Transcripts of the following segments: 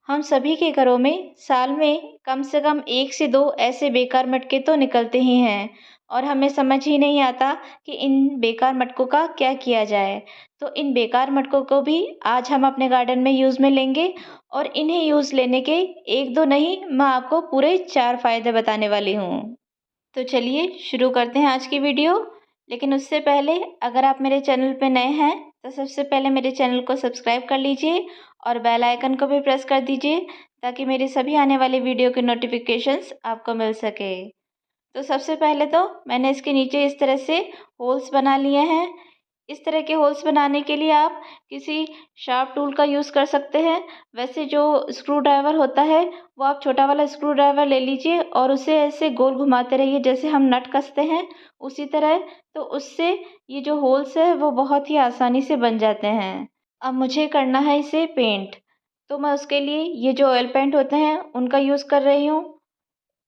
हम सभी के घरों में साल में कम से कम 1 से 2 ऐसे बेकार मटके तो निकलते ही हैं और हमें समझ ही नहीं आता कि इन बेकार मटकों का क्या किया जाए। तो इन बेकार मटकों को भी आज हम अपने गार्डन में यूज़ में लेंगे और इन्हें यूज़ लेने के 1-2 नहीं, मैं आपको पूरे 4 फ़ायदे बताने वाली हूँ। तो चलिए शुरू करते हैं आज की वीडियो। लेकिन उससे पहले अगर आप मेरे चैनल पे नए हैं तो सबसे पहले मेरे चैनल को सब्सक्राइब कर लीजिए और बेल आइकन को भी प्रेस कर दीजिए ताकि मेरी सभी आने वाली वीडियो के नोटिफिकेशंस आपको मिल सके। तो सबसे पहले तो मैंने इसके नीचे इस तरह से होल्स बना लिए हैं। इस तरह के होल्स बनाने के लिए आप किसी शार्प टूल का यूज़ कर सकते हैं। वैसे जो स्क्रू ड्राइवर होता है वो आप छोटा वाला स्क्रू ड्राइवर ले लीजिए और उसे ऐसे गोल घुमाते रहिए जैसे हम नट कसते हैं उसी तरह। तो उससे ये जो होल्स है वो बहुत ही आसानी से बन जाते हैं। अब मुझे करना है इसे पेंट। तो मैं उसके लिए ये जो ऑयल पेंट होते हैं उनका यूज़ कर रही हूँ।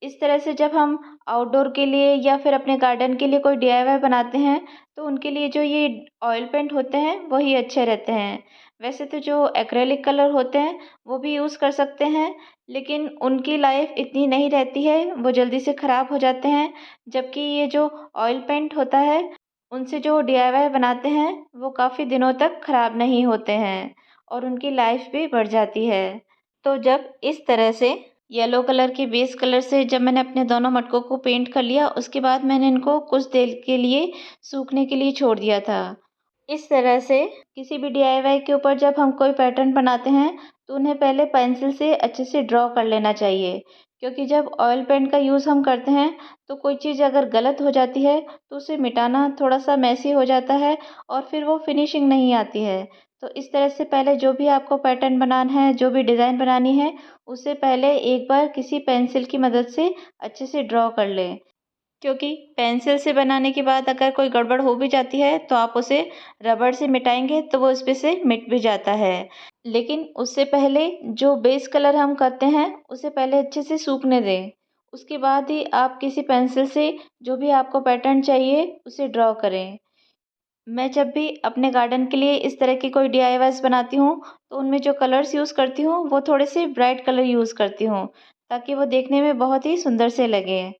इस तरह से जब हम आउटडोर के लिए या फिर अपने गार्डन के लिए कोई डीआईवाई बनाते हैं तो उनके लिए जो ये ऑयल पेंट होते हैं वही अच्छे रहते हैं। वैसे तो जो एक्रेलिक कलर होते हैं वो भी यूज़ कर सकते हैं, लेकिन उनकी लाइफ इतनी नहीं रहती है, वो जल्दी से ख़राब हो जाते हैं। जबकि ये जो ऑयल पेंट होता है उनसे जो डीआईवाई बनाते हैं वो काफ़ी दिनों तक ख़राब नहीं होते हैं और उनकी लाइफ भी बढ़ जाती है। तो जब इस तरह से येलो कलर के बेस कलर से जब मैंने अपने दोनों मटकों को पेंट कर लिया, उसके बाद मैंने इनको कुछ देर के लिए सूखने के लिए छोड़ दिया था। इस तरह से किसी भी डीआईवाई के ऊपर जब हम कोई पैटर्न बनाते हैं तो उन्हें पहले पेंसिल से अच्छे से ड्रॉ कर लेना चाहिए, क्योंकि जब ऑयल पेंट का यूज़ हम करते हैं तो कोई चीज़ अगर गलत हो जाती है तो उसे मिटाना थोड़ा सा मैसी हो जाता है और फिर वो फिनिशिंग नहीं आती है। तो इस तरह से पहले जो भी आपको पैटर्न बनाना है, जो भी डिज़ाइन बनानी है, उसे पहले एक बार किसी पेंसिल की मदद से अच्छे से ड्रॉ कर लें। क्योंकि पेंसिल से बनाने के बाद अगर कोई गड़बड़ हो भी जाती है तो आप उसे रबड़ से मिटाएंगे तो वो उस पे से मिट भी जाता है। लेकिन उससे पहले जो बेस कलर हम करते हैं उसे पहले अच्छे से सूखने दें। उसके बाद ही आप किसी पेंसिल से जो भी आपको पैटर्न चाहिए उसे ड्रॉ करें। मैं जब भी अपने गार्डन के लिए इस तरह की कोई डीआईवाईज़ बनाती हूँ तो उनमें जो कलर्स यूज़ करती हूँ वो थोड़े से ब्राइट कलर यूज़ करती हूँ, ताकि वो देखने में बहुत ही सुंदर से लगे।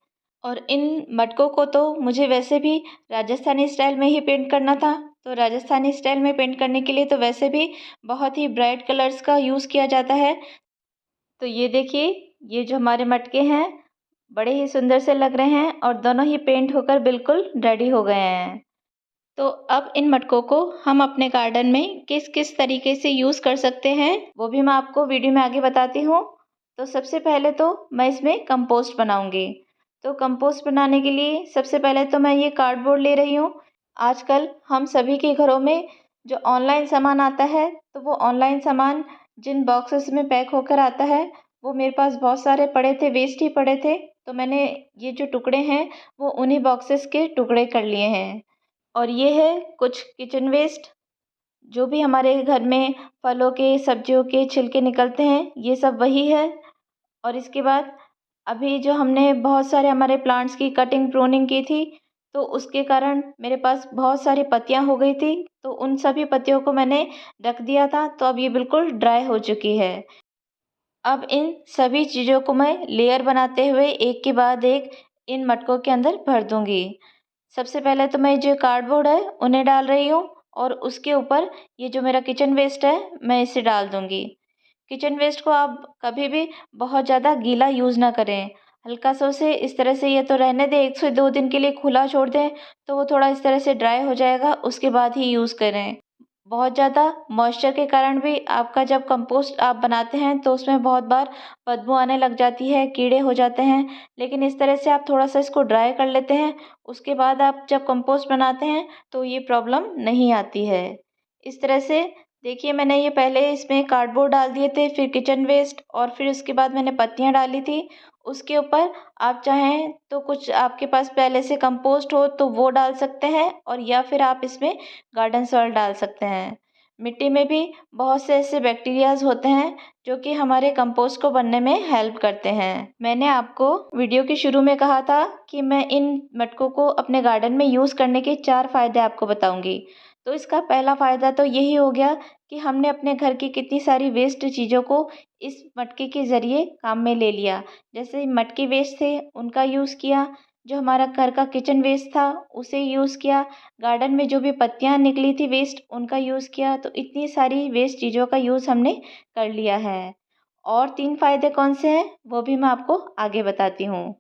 और इन मटकों को तो मुझे वैसे भी राजस्थानी स्टाइल में ही पेंट करना था, तो राजस्थानी स्टाइल में पेंट करने के लिए तो वैसे भी बहुत ही ब्राइट कलर्स का यूज़ किया जाता है। तो ये देखिए, ये जो हमारे मटके हैं बड़े ही सुंदर से लग रहे हैं और दोनों ही पेंट होकर बिल्कुल रेडी हो गए हैं। तो अब इन मटकों को हम अपने गार्डन में किस किस तरीके से यूज़ कर सकते हैं वो भी मैं आपको वीडियो में आगे बताती हूँ। तो सबसे पहले तो मैं इसमें कंपोस्ट बनाऊंगी। तो कंपोस्ट बनाने के लिए सबसे पहले तो मैं ये कार्डबोर्ड ले रही हूँ। आजकल हम सभी के घरों में जो ऑनलाइन सामान आता है तो वो ऑनलाइन सामान जिन बॉक्सेस में पैक होकर आता है वो मेरे पास बहुत सारे पड़े थे, वेस्ट ही पड़े थे। तो मैंने ये जो टुकड़े हैं वो उन्हीं बॉक्सेस के टुकड़े कर लिए हैं। और ये है कुछ किचन वेस्ट, जो भी हमारे घर में फलों के, सब्जियों के छिलके निकलते हैं, ये सब वही है। और इसके बाद अभी जो हमने बहुत सारे हमारे प्लांट्स की कटिंग प्रूनिंग की थी, तो उसके कारण मेरे पास बहुत सारी पत्तियां हो गई थी, तो उन सभी पत्तियों को मैंने रख दिया था, तो अब ये बिल्कुल ड्राई हो चुकी है। अब इन सभी चीज़ों को मैं लेयर बनाते हुए एक के बाद एक इन मटकों के अंदर भर दूंगी। सबसे पहले तो मैं जो कार्डबोर्ड है उन्हें डाल रही हूँ और उसके ऊपर ये जो मेरा किचन वेस्ट है मैं इसे डाल दूँगी। किचन वेस्ट को आप कभी भी बहुत ज़्यादा गीला यूज़ ना करें। हल्का सा उसे इस तरह से या तो रहने दें, 1 से 2 दिन के लिए खुला छोड़ दें, तो वो थोड़ा इस तरह से ड्राई हो जाएगा, उसके बाद ही यूज़ करें। बहुत ज़्यादा मॉइस्चर के कारण भी आपका जब कंपोस्ट आप बनाते हैं तो उसमें बहुत बार बदबू आने लग जाती है, कीड़े हो जाते हैं। लेकिन इस तरह से आप थोड़ा-सा इसको ड्राई कर लेते हैं, उसके बाद आप जब कंपोस्ट बनाते हैं तो ये प्रॉब्लम नहीं आती है। इस तरह से देखिए, मैंने ये पहले इसमें कार्डबोर्ड डाल दिए थे, फिर किचन वेस्ट और फिर उसके बाद मैंने पत्तियाँ डाली थी। उसके ऊपर आप चाहें तो कुछ आपके पास पहले से कंपोस्ट हो तो वो डाल सकते हैं और या फिर आप इसमें गार्डन सॉइल डाल सकते हैं। मिट्टी में भी बहुत से ऐसे बैक्टीरियाज होते हैं जो कि हमारे कंपोस्ट को बनने में हेल्प करते हैं। मैंने आपको वीडियो के शुरू में कहा था कि मैं इन मटकों को अपने गार्डन में यूज़ करने के 4 फ़ायदे आपको बताऊंगी। तो इसका पहला फ़ायदा तो यही हो गया कि हमने अपने घर की कितनी सारी वेस्ट चीज़ों को इस मटके के ज़रिए काम में ले लिया। जैसे मटके वेस्ट थे उनका यूज़ किया, जो हमारा घर का किचन वेस्ट था उसे यूज़ किया, गार्डन में जो भी पत्तियाँ निकली थी वेस्ट उनका यूज़ किया। तो इतनी सारी वेस्ट चीज़ों का यूज़ हमने कर लिया है। और 3 फ़ायदे कौन से हैं वो भी मैं आपको आगे बताती हूँ।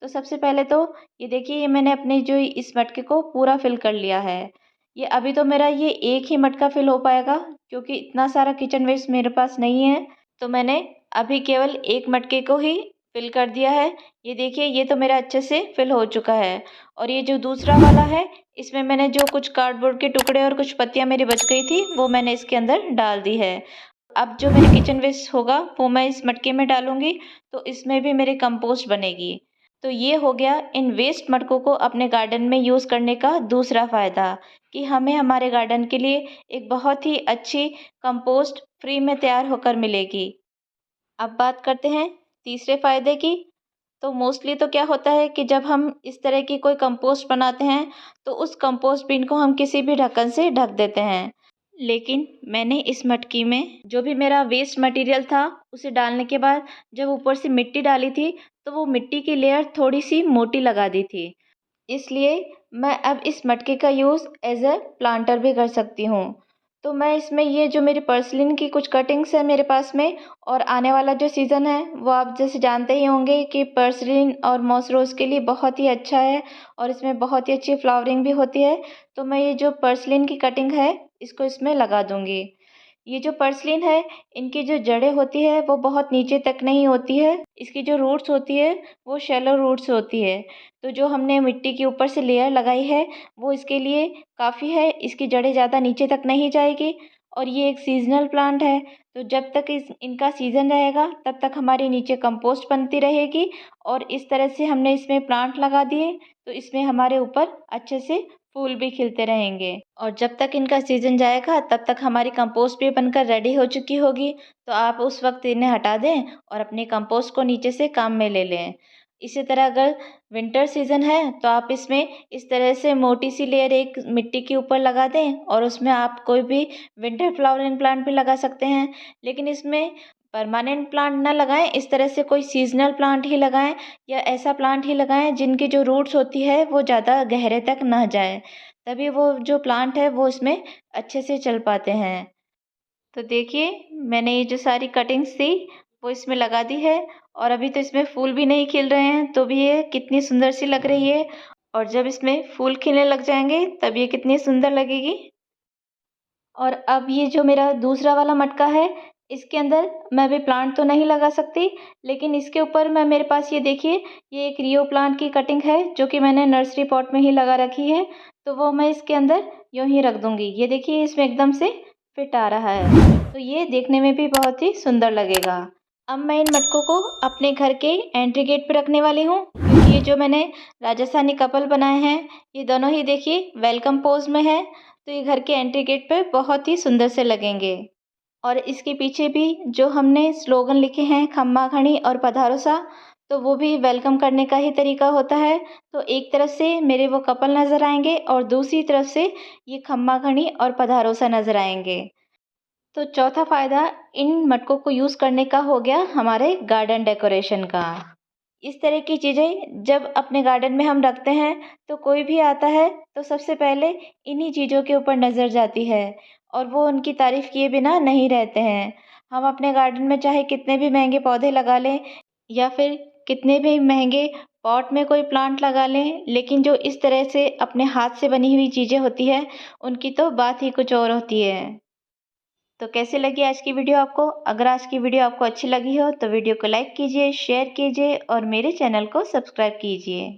तो सबसे पहले तो ये देखिए, ये मैंने अपने जो इस मटके को पूरा फ़िल कर लिया है। ये अभी तो मेरा ये एक ही मटका फ़िल हो पाएगा क्योंकि इतना सारा किचन वेस्ट मेरे पास नहीं है। तो मैंने अभी केवल एक मटके को ही फ़िल कर दिया है। ये देखिए, ये तो मेरा अच्छे से फ़िल हो चुका है। और ये जो दूसरा वाला है इसमें मैंने जो कुछ कार्डबोर्ड के टुकड़े और कुछ पत्तियाँ मेरी बच गई थी वो मैंने इसके अंदर डाल दी है। अब जो मेरे किचन वेस्ट होगा वो मैं इस मटके में डालूँगी, तो इसमें भी मेरी कंपोस्ट बनेगी। तो ये हो गया इन वेस्ट मटकों को अपने गार्डन में यूज़ करने का दूसरा फ़ायदा, कि हमें हमारे गार्डन के लिए एक बहुत ही अच्छी कंपोस्ट फ्री में तैयार होकर मिलेगी। अब बात करते हैं तीसरे फ़ायदे की। तो मोस्टली तो क्या होता है कि जब हम इस तरह की कोई कंपोस्ट बनाते हैं तो उस कंपोस्ट बिन को हम किसी भी ढक्कन से ढक देते हैं। लेकिन मैंने इस मटकी में जो भी मेरा वेस्ट मटेरियल था उसे डालने के बाद जब ऊपर से मिट्टी डाली थी तो वो मिट्टी की लेयर थोड़ी सी मोटी लगा दी थी। इसलिए मैं अब इस मटके का यूज़ एज़ अ प्लांटर भी कर सकती हूँ। तो मैं इसमें ये जो मेरी पर्सलिन की कुछ कटिंग्स है मेरे पास में, और आने वाला जो सीज़न है वो आप जैसे जानते ही होंगे कि पर्सलिन और मॉस रोज़ के लिए बहुत ही अच्छा है और इसमें बहुत ही अच्छी फ्लावरिंग भी होती है। तो मैं ये जो पर्सलिन की कटिंग है इसको इसमें लगा दूँगी। ये जो पर्सलिन है इनकी जो जड़ें होती है वो बहुत नीचे तक नहीं होती है। इसकी जो रूट्स होती है वो शैलो रूट्स होती है। तो जो हमने मिट्टी के ऊपर से लेयर लगाई है वो इसके लिए काफ़ी है। इसकी जड़ें ज़्यादा नीचे तक नहीं जाएगी और ये एक सीज़नल प्लांट है। तो जब तक इस इनका सीज़न रहेगा तब तक हमारी नीचे कंपोस्ट बनती रहेगी। और इस तरह से हमने इसमें प्लांट लगा दिए तो इसमें हमारे ऊपर अच्छे से फूल भी खिलते रहेंगे। और जब तक इनका सीज़न जाएगा तब तक हमारी कंपोस्ट भी बनकर रेडी हो चुकी होगी। तो आप उस वक्त इन्हें हटा दें और अपनी कंपोस्ट को नीचे से काम में ले लें। इसी तरह अगर विंटर सीज़न है तो आप इसमें इस तरह से मोटी सी लेयर एक मिट्टी के ऊपर लगा दें और उसमें आप कोई भी विंटर फ्लावरिंग प्लांट भी लगा सकते हैं। लेकिन इसमें परमानेंट प्लांट ना लगाएं, इस तरह से कोई सीजनल प्लांट ही लगाएं या ऐसा प्लांट ही लगाएं जिनकी जो रूट्स होती है वो ज़्यादा गहरे तक ना जाए। तभी वो जो प्लांट है वो इसमें अच्छे से चल पाते हैं। तो देखिए, मैंने ये जो सारी कटिंग्स थी वो इसमें लगा दी है और अभी तो इसमें फूल भी नहीं खिल रहे हैं तो भी ये कितनी सुंदर सी लग रही है। और जब इसमें फूल खिलने लग जाएंगे तब ये कितनी सुंदर लगेगी। और अब ये जो मेरा दूसरा वाला मटका है इसके अंदर मैं अभी प्लांट तो नहीं लगा सकती, लेकिन इसके ऊपर मैं मेरे पास ये देखिए, ये एक रियो प्लांट की कटिंग है जो कि मैंने नर्सरी पॉट में ही लगा रखी है। तो वो मैं इसके अंदर यूं ही रख दूंगी। ये देखिए, इसमें एकदम से फिट आ रहा है तो ये देखने में भी बहुत ही सुंदर लगेगा। अब मैं इन मटकों को अपने घर के एंट्री गेट पे रखने वाली हूँ, क्योंकि ये जो मैंने राजस्थानी कपल बनाए हैं ये दोनों ही देखिए वेलकम पोज में है। तो ये घर के एंट्री गेट पे बहुत ही सुंदर से लगेंगे। और इसके पीछे भी जो हमने स्लोगन लिखे हैं खम्मा घड़ी और पधारो सा, तो वो भी वेलकम करने का ही तरीका होता है। तो एक तरफ से मेरे वो कपल नज़र आएंगे और दूसरी तरफ से ये खम्मा घड़ी और पधारो सा नज़र आएंगे। तो चौथा फ़ायदा इन मटकों को यूज़ करने का हो गया हमारे गार्डन डेकोरेशन का। इस तरह की चीज़ें जब अपने गार्डन में हम रखते हैं तो कोई भी आता है तो सबसे पहले इन्हीं चीज़ों के ऊपर नज़र जाती है और वो उनकी तारीफ़ किए बिना नहीं रहते हैं। हम अपने गार्डन में चाहे कितने भी महंगे पौधे लगा लें या फिर कितने भी महंगे पॉट में कोई प्लांट लगा लें, लेकिन जो इस तरह से अपने हाथ से बनी हुई चीज़ें होती हैं उनकी तो बात ही कुछ और होती है। तो कैसी लगी आज की वीडियो आपको? अगर आज की वीडियो आपको अच्छी लगी हो तो वीडियो को लाइक कीजिए, शेयर कीजिए और मेरे चैनल को सब्सक्राइब कीजिए।